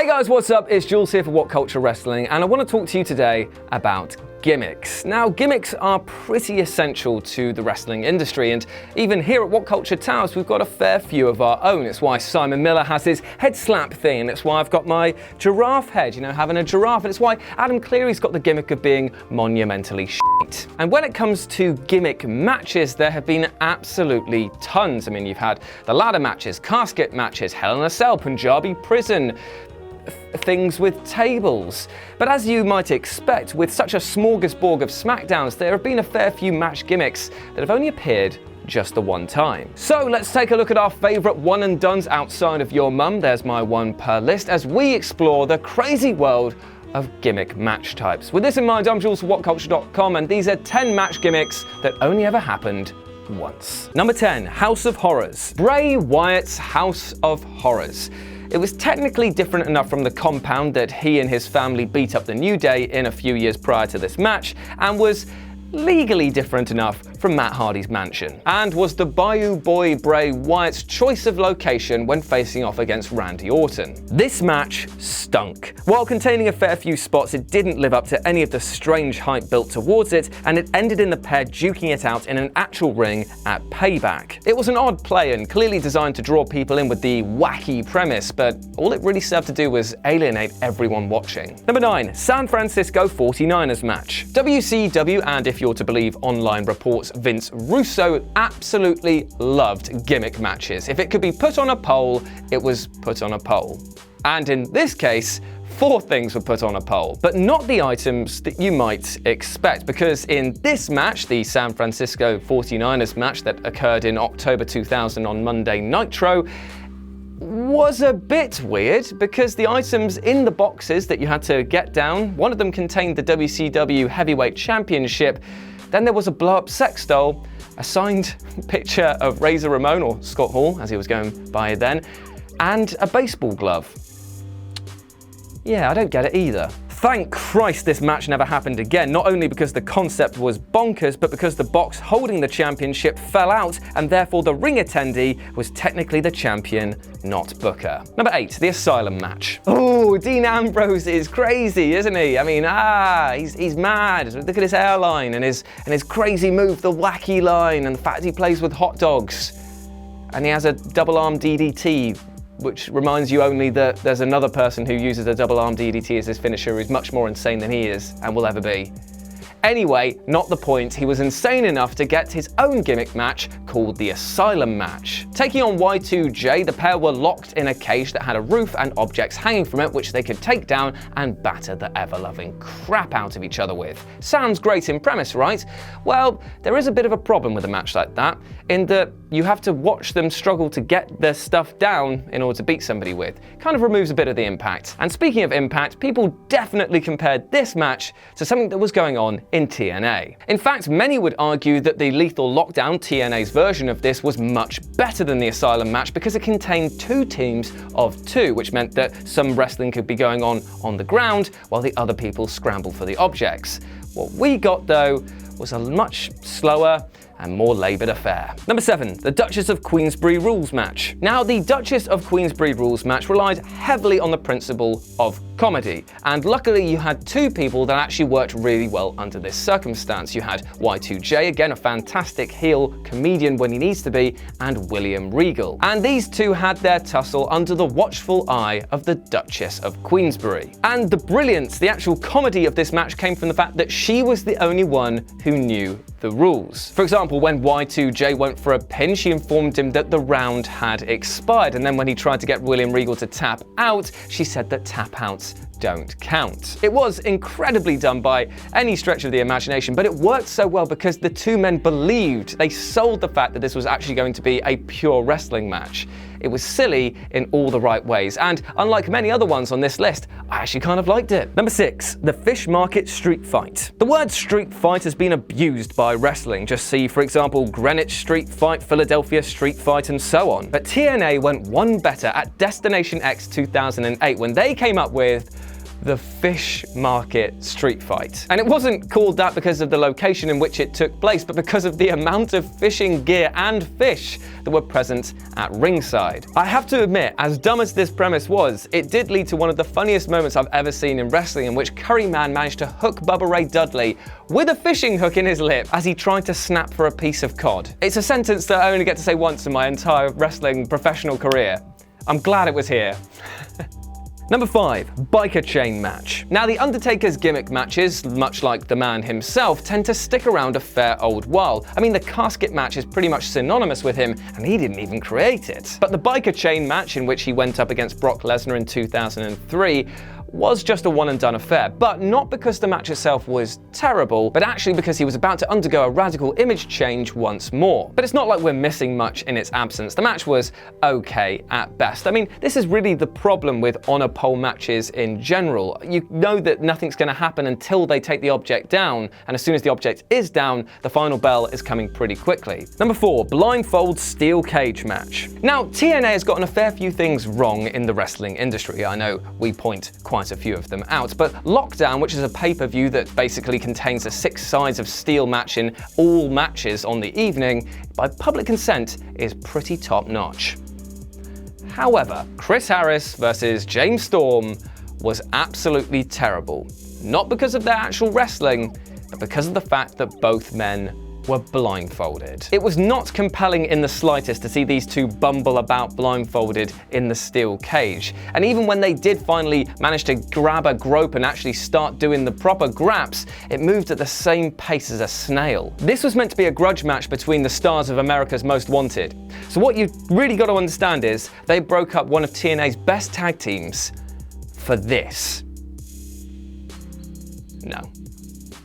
Hey guys, what's up? It's Jules here for What Culture Wrestling, and I want to talk to you today about gimmicks. Now, gimmicks are pretty essential to the wrestling industry, and even here at What Culture Towers, we've got a fair few of our own. It's why Simon Miller has his head slap thing, and it's why I've got my giraffe head, having a giraffe, and it's why Adam Cleary's got the gimmick of being monumentally shit. And when it comes to gimmick matches, there have been absolutely tons. I mean, you've had the ladder matches, casket matches, Hell in a Cell, Punjabi Prison, things with tables. But as you might expect, with such a smorgasbord of SmackDowns, there have been a fair few match gimmicks that have only appeared just the one time. So let's take a look at our favourite one and dones outside of your mum. There's my one per list as we explore the crazy world of gimmick match types. With this in mind, I'm Jules for WhatCulture.com, and these are 10 match gimmicks that only ever happened once. Number 10, House of Horrors. Bray Wyatt's House of Horrors. It was technically different enough from the compound that he and his family beat up the New Day in a few years prior to this match, and was legally different enough from Matt Hardy's mansion, and was the Bayou Boy Bray Wyatt's choice of location when facing off against Randy Orton. This match stunk. While containing a fair few spots, it didn't live up to any of the strange hype built towards it, and it ended in the pair duking it out in an actual ring at Payback. It was an odd play and clearly designed to draw people in with the wacky premise, but all it really served to do was alienate everyone watching. Number 9, San Francisco 49ers match. WCW, and if you're to believe online reports, Vince Russo absolutely loved gimmick matches. If it could be put on a poll, it was put on a poll. And in this case, 4 things were put on a poll, but not the items that you might expect, because in this match, the San Francisco 49ers match that occurred in October 2000 on Monday Nitro, was a bit weird because the items in the boxes that you had to get down, one of them contained the WCW Heavyweight Championship, then there was a blow-up sex doll, a signed picture of Razor Ramon, or Scott Hall as he was going by then, and a baseball glove. Yeah, I don't get it either. Thank Christ this match never happened again, not only because the concept was bonkers, but because the box holding the championship fell out, and therefore the ring attendee was technically the champion, not Booker. Number 8, the Asylum match. Oh, Dean Ambrose is crazy, isn't he? I mean, he's mad. Look at his hairline and his crazy move, the wacky line, and the fact he plays with hot dogs. And he has a double-arm DDT, which reminds you only that there's another person who uses a double-arm DDT as his finisher who's much more insane than he is and will ever be. Anyway, not the point. He was insane enough to get his own gimmick match called the Asylum match. Taking on Y2J, the pair were locked in a cage that had a roof and objects hanging from it which they could take down and batter the ever-loving crap out of each other with. Sounds great in premise, right? Well, there is a bit of a problem with a match like that, in that you have to watch them struggle to get their stuff down in order to beat somebody with. Kind of removes a bit of the impact. And speaking of impact, people definitely compared this match to something that was going on in TNA. In fact, many would argue that the Lethal Lockdown, TNA's version of this, was much better than the Asylum match because it contained 2 teams of 2, which meant that some wrestling could be going on the ground while the other people scrambled for the objects. What we got, though, was a much slower and more laboured affair. Number 7, the Duchess of Queensbury rules match. Now, the Duchess of Queensbury rules match relied heavily on the principle of comedy, and luckily you had 2 people that actually worked really well under this circumstance. You had Y2J, again a fantastic heel comedian when he needs to be, and William Regal. And these 2 had their tussle under the watchful eye of the Duchess of Queensbury. And the brilliance, the actual comedy of this match came from the fact that she was the only one who knew the rules. For example, when Y2J went for a pin, she informed him that the round had expired, and then when he tried to get William Regal to tap out, she said that tap outs don't count. It was incredibly dumb by any stretch of the imagination, but it worked so well because the 2 men believed, they sold the fact that this was actually going to be a pure wrestling match. It was silly in all the right ways, and unlike many other ones on this list, I actually kind of liked it. Number 6, the Fishmarket street fight. The word street fight has been abused by wrestling. Just see, for example, Greenwich street fight, Philadelphia street fight, and so on. But TNA went one better at Destination X 2008 when they came up with the Fishmarket street fight. And it wasn't called that because of the location in which it took place, but because of the amount of fishing gear and fish that were present at ringside. I have to admit, as dumb as this premise was, it did lead to one of the funniest moments I've ever seen in wrestling, in which Curryman managed to hook Bubba Ray Dudley with a fishing hook in his lip as he tried to snap for a piece of cod. It's a sentence that I only get to say once in my entire wrestling professional career. I'm glad it was here. Number 5, biker chain match. Now, the Undertaker's gimmick matches, much like the man himself, tend to stick around a fair old while. I mean, the casket match is pretty much synonymous with him, and he didn't even create it. But the biker chain match, in which he went up against Brock Lesnar in 2003, was just a one-and-done affair, but not because the match itself was terrible, but actually because he was about to undergo a radical image change once more. But it's not like we're missing much in its absence. The match was okay at best. I mean, this is really the problem with honor pole matches in general. You know that nothing's going to happen until they take the object down, and as soon as the object is down, the final bell is coming pretty quickly. Number 4, blindfold steel cage match. Now, TNA has gotten a fair few things wrong in the wrestling industry. I know we point quite a few of them out, but Lockdown, which is a pay-per-view that basically contains a 6 sides of steel match in all matches on the evening, by public consent is pretty top-notch. However, Chris Harris versus James Storm was absolutely terrible. Not because of their actual wrestling, but because of the fact that both men were blindfolded. It was not compelling in the slightest to see these two bumble about blindfolded in the steel cage. And even when they did finally manage to grab a grope and actually start doing the proper graps, it moved at the same pace as a snail. This was meant to be a grudge match between the stars of America's Most Wanted. So what you've really got to understand is they broke up one of TNA's best tag teams for this. No.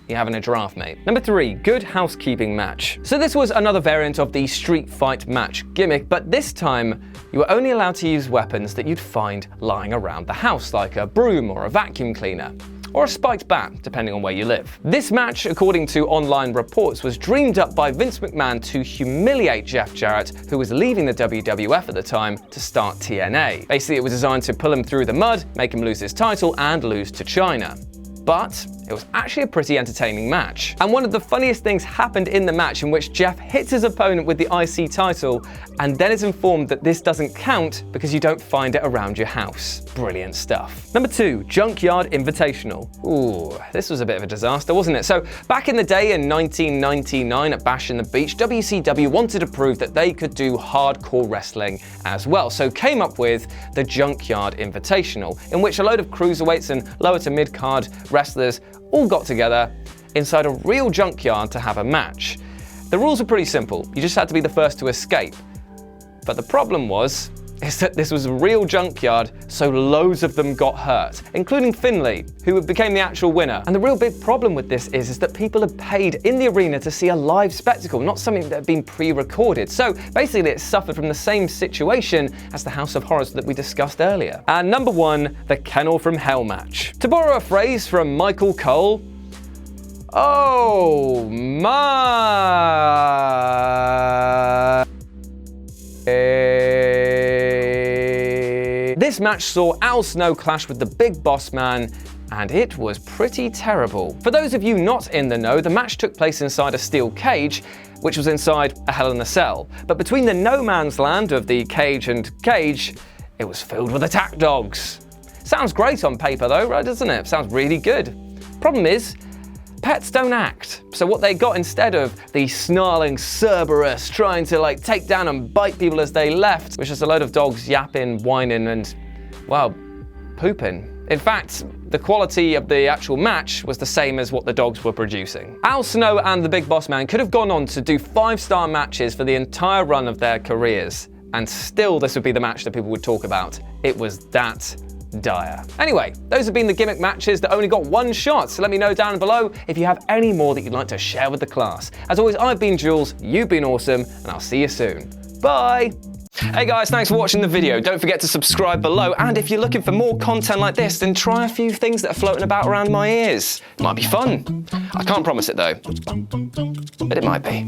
You're having a giraffe, mate. Number 3, good housekeeping match. So this was another variant of the street fight match gimmick, but this time you were only allowed to use weapons that you'd find lying around the house, like a broom or a vacuum cleaner, or a spiked bat, depending on where you live. This match, according to online reports, was dreamed up by Vince McMahon to humiliate Jeff Jarrett, who was leaving the WWF at the time to start TNA. Basically, it was designed to pull him through the mud, make him lose his title, and lose to China. But it was actually a pretty entertaining match. And one of the funniest things happened in the match, in which Jeff hits his opponent with the IC title and then is informed that this doesn't count because you don't find it around your house. Brilliant stuff. Number 2, Junkyard Invitational. Ooh, this was a bit of a disaster, wasn't it? So back in the day in 1999 at Bash in the Beach, WCW wanted to prove that they could do hardcore wrestling as well. So came up with the Junkyard Invitational, in which a load of cruiserweights and lower to mid-card wrestlers all got together inside a real junkyard to have a match. The rules were pretty simple. You just had to be the first to escape. But the problem is that this was a real junkyard, so loads of them got hurt, including Finlay, who became the actual winner. And the real big problem with this is that people had paid in the arena to see a live spectacle, not something that had been pre-recorded. So basically it suffered from the same situation as the House of Horrors that we discussed earlier. And number 1, the Kennel from Hell match. To borrow a phrase from Michael Cole, oh my. This match saw Al Snow clash with the Big Boss Man, and it was pretty terrible. For those of you not in the know, the match took place inside a steel cage, which was inside a Hell in a Cell. But between the no man's land of the cage and cage, it was filled with attack dogs. Sounds great on paper though, right, doesn't it? Sounds really good. Problem is, pets don't act. So what they got instead of the snarling Cerberus trying to take down and bite people as they left, was just a load of dogs yapping, whining, and, well, pooping. In fact, the quality of the actual match was the same as what the dogs were producing. Al Snow and the Big Boss Man could have gone on to do 5-star matches for the entire run of their careers, and still this would be the match that people would talk about. It was that dire. Anyway, those have been the gimmick matches that only got one shot, so let me know down below if you have any more that you'd like to share with the class. As always, I've been Jules, you've been awesome, and I'll see you soon. Bye! Hey guys, thanks for watching the video. Don't forget to subscribe below, and if you're looking for more content like this, then try a few things that are floating about around my ears. It might be fun. I can't promise it though, but it might be.